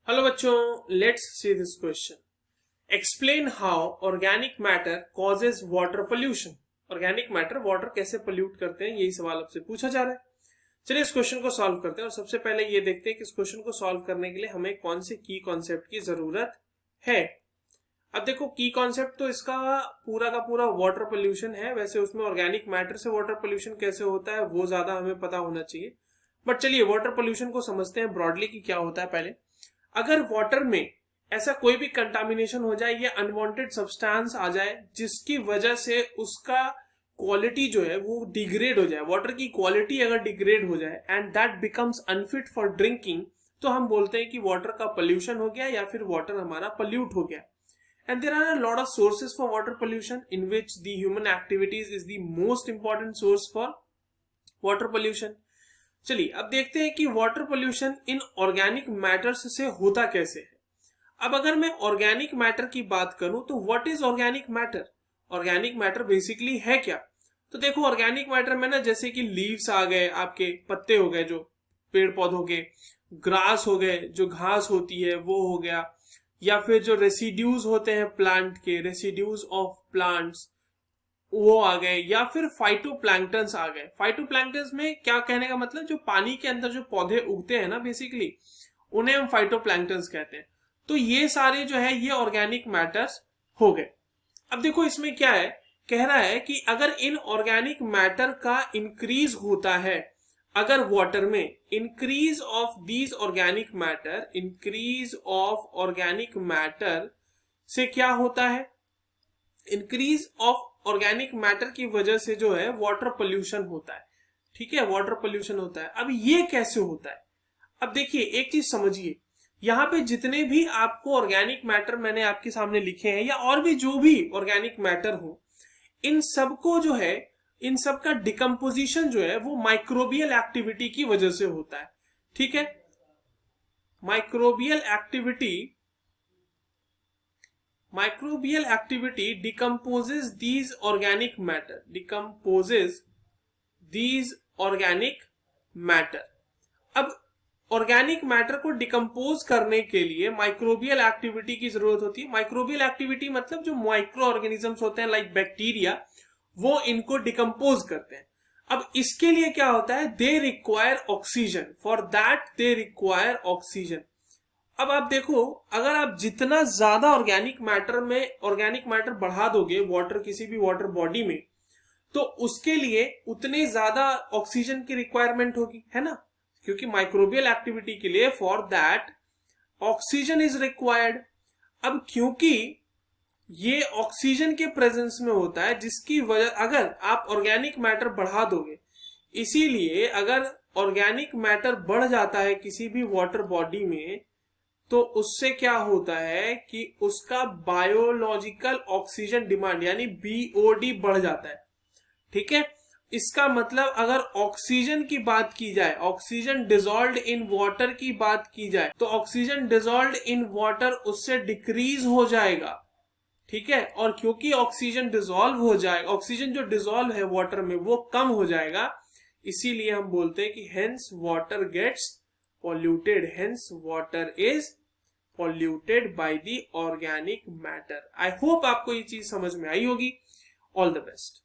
Hello बच्चों, let's see this question. Explain how organic matter causes water pollution. Organic matter water कैसे pollute करते हैं, यही सवाल आपसे पूछा जा रहा है। चलिए इस क्वेश्चन को सॉल्व करते हैं और सबसे पहले ये देखते हैं कि इस क्वेश्चन को सॉल्व करने के लिए हमें कौन से की कॉन्सेप्ट की जरूरत है। अब देखो, की कॉन्सेप्ट तो इसका पूरा का पूरा वाटर पोल्यूशन है। वैसे उसमें ऑर्गेनिक मैटर से वाटर पोल्यूशन कैसे होता है वो ज्यादा हमें पता होना चाहिए, बट चलिए वाटर पोल्यूशन को समझते हैं ब्रॉडली कि क्या होता है। पहले अगर वाटर में ऐसा कोई भी कंटामिनेशन हो जाए या अनवांटेड सब्सटेंस आ जाए जिसकी वजह से उसका क्वालिटी जो है वो डिग्रेड हो जाए, वाटर की क्वालिटी अगर डिग्रेड हो जाए and that becomes unfit for drinking, तो हम बोलते हैं कि वाटर का पोल्यूशन हो गया या फिर वाटर हमारा पोल्यूट हो गया। And there are a lot of sources for water pollution in which the human activities is the most important source for water pollution. चलिए अब देखते हैं कि water pollution in organic matters से होता कैसे है। अब अगर मैं ऑर्गेनिक मैटर की बात करूं तो what is organic matter? Organic matter basically है क्या? तो देखो, ऑर्गेनिक मैटर में ना जैसे कि लीव्स आ गए, आपके पत्ते हो गए जो पेड़ पौधों के, ग्रास हो गए जो घास होती है वो हो गया, या फिर जो रेसिड्यूज होते हैं प्लांट के, रेसिड्यूज ऑफ प्लांट्स वो आ गए, या फिर फाइटोप्लैंक्टन्स आ गए। फाइटोप्लैंक्टन्स में क्या कहने का मतलब, जो पानी के अंदर जो पौधे उगते हैं ना बेसिकली, उन्हें हम फाइटोप्लैंक्टन्स कहते हैं। तो ये सारे जो है ये ऑर्गेनिक मैटर्स हो गए। अब देखो इसमें क्या है, कह रहा है कि अगर इन ऑर्गेनिक मैटर का इंक्रीज होता है, अगर वाटर में increase of these organic matter, increase of organic matter से क्या होता है, इंक्रीज ऑफ ऑर्गेनिक मैटर की वजह से जो है वाटर पोल्यूशन होता है। ठीक है, वाटर पोल्यूशन होता है। अब ये कैसे होता है? अब देखिए एक चीज समझिए, यहाँ पे जितने भी आपको ऑर्गेनिक मैटर मैंने आपके सामने लिखे हैं या और भी जो भी ऑर्गेनिक मैटर हो, इन सबको जो है, इन सब का डिकम्पोजिशन जो है वो माइक्रोबियल एक्टिविटी की वजह से होता है। ठीक है, microbial activity decomposes these organic matter। अब ऑर्गेनिक मैटर को डिकम्पोज करने के लिए माइक्रोबियल एक्टिविटी की जरूरत होती है। माइक्रोबियल एक्टिविटी मतलब जो माइक्रो ऑर्गेनिजम्स होते हैं लाइक बैक्टीरिया, वो इनको डिकम्पोज करते हैं। अब इसके लिए क्या होता है, they require oxygen, for that they require oxygen. अब आप देखो, अगर आप जितना ज्यादा ऑर्गेनिक मैटर बढ़ा दोगे वाटर, किसी भी वाटर बॉडी में, तो उसके लिए उतने ज्यादा ऑक्सीजन की रिक्वायरमेंट होगी, है ना, क्योंकि माइक्रोबियल एक्टिविटी के लिए for that oxygen is required. अब क्योंकि ये ऑक्सीजन के प्रेजेंस में होता है, जिसकी वजह अगर आप ऑर्गेनिक मैटर बढ़ा दोगे, इसीलिए अगर ऑर्गेनिक मैटर बढ़ जाता है किसी भी वाटर बॉडी में, तो उससे क्या होता है कि उसका बायोलॉजिकल ऑक्सीजन डिमांड यानी बीओडी बढ़ जाता है। ठीक है, इसका मतलब अगर ऑक्सीजन की बात की जाए, ऑक्सीजन डिजॉल्व्ड इन वाटर की बात की जाए, तो ऑक्सीजन डिजॉल्व्ड इन वाटर उससे डिक्रीज हो जाएगा। ठीक है, और क्योंकि ऑक्सीजन डिजॉल्व हो जाए, ऑक्सीजन जो डिजॉल्व है वाटर में वो कम हो जाएगा, इसीलिए हम बोलते हैं कि hence water gets polluted, hence water is polluted by the organic matter। I hope आपको ये चीज समझ में आई होगी। All the best.